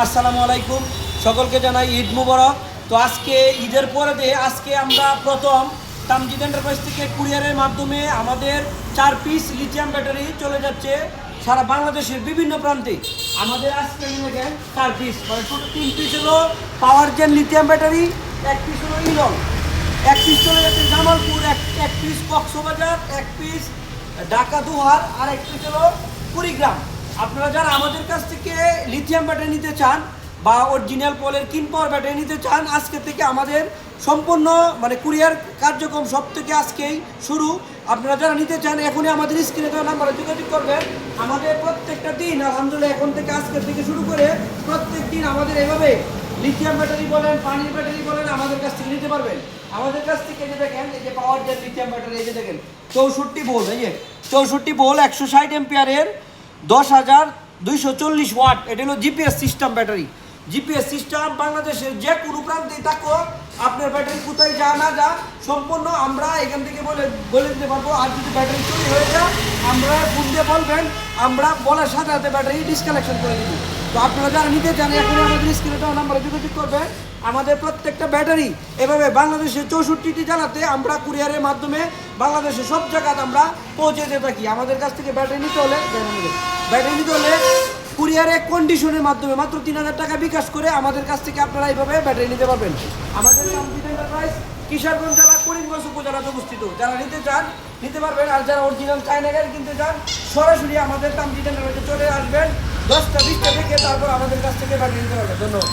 আসসালামু আলাইকুম, সকলকে জানাই ঈদ মুবারক। তো আজকে ঈদের পরে আজকে আমরা প্রথম তামজিদ এন্টারপ্রাইজ থেকে কুরিয়ারের মাধ্যমে আমাদের 4 পিস লিথিয়াম ব্যাটারি চলে যাচ্ছে সারা বাংলাদেশের বিভিন্ন প্রান্তে। আমাদের আজকে দেখেন 4 পিস, মানে টোটাল 3 পিস হলো পাওয়ার জেন লিথিয়াম ব্যাটারি, 1 পিস হলো ইলং, 1 পিস চলে যাচ্ছে জামালপুর, 1 পিস কক্সবাজার, 1 পিস ঢাকা দুহার, আর 1 পিস হলো কুড়িগ্রাম। আপনারা যারা আমাদের কাছ থেকে লিথিয়াম ব্যাটারি নিতে চান বা অরিজিনাল পলের কিন পাওয়ার ব্যাটারি নিতে চান, আজকে থেকে আমাদের সম্পূর্ণ মানে কুরিয়ার কার্যক্রম সব থেকে আজকেই শুরু। আপনারা যারা নিতে চান এখনই আমাদের স্ক্রিনে দেওয়া নাম্বারে যোগাযোগ করবেন। আমাদের প্রত্যেকটা দিন আলহামদুলিল্লাহ এখন থেকে আজকের থেকে শুরু করে প্রত্যেক দিন আমাদের এভাবে লিথিয়াম ব্যাটারি বলেন, পানির ব্যাটারি বলেন, আমাদের কাছ থেকে নিতে পারবেন। আমাদের কাছ থেকে যে দেখেন এই যে পাওয়ার জেন লিথিয়াম ব্যাটারি, এই যে দেখেন 64 ভোল্ট, এই যে 64 ভোল্ট 160 এম্পিয়ারের 10,240 ওয়াট। এটা হলো GPS system battery. GPS system বাংলাদেশের যে কোনো প্রান্তেই থাকো, আপনার ব্যাটারি কোথায় যা না যা সম্পূর্ণ আমরা এখান থেকে বলে দিতে পারবো। আর যদি ব্যাটারি চুরি হয়ে যায় আমরা ফোন দিয়ে বলবেন, আমরা বলার সাথে সাথে ব্যাটারি ডিসকানেকশন করে দিব। তো আপনারা যারা নিতে চান এখনই আমাদের স্ক্রিনে দেওয়া নাম্বারে যোগাযোগ করবেন। আমাদের প্রত্যেকটা ব্যাটারি এভাবে বাংলাদেশের 64টি জেলাতে আমরা কুরিয়ারের মাধ্যমে বাংলাদেশের সব জায়গাতে আমরা পৌঁছে দিয়ে থাকি। আমাদের কাছ থেকে ব্যাটারি নিতে হলে কুরিয়ারে কন্ডিশনের মাধ্যমে মাত্র 3,000 টাকা বিকাশ করে আমাদের কাছ থেকে আপনারা এইভাবে ব্যাটারি নিতে পারবেন। আমাদের তামজিদ এন্টারপ্রাইজ কিশোরগঞ্জ জেলা করিমগঞ্জ উপজেলাতে অবস্থিত। যারা নিতে চান নিতে পারবেন, আর যারা অরিজিনাল চায়না গাড়ি কিনতে চান সরাসরি আমাদের তামজিদ এন্টারপ্রাইজে চলে আসবেন। 10টা 20টা থেকে তারপর আমাদের কাছ থেকে ব্যাটারি নিতে পারবেন। ধন্যবাদ।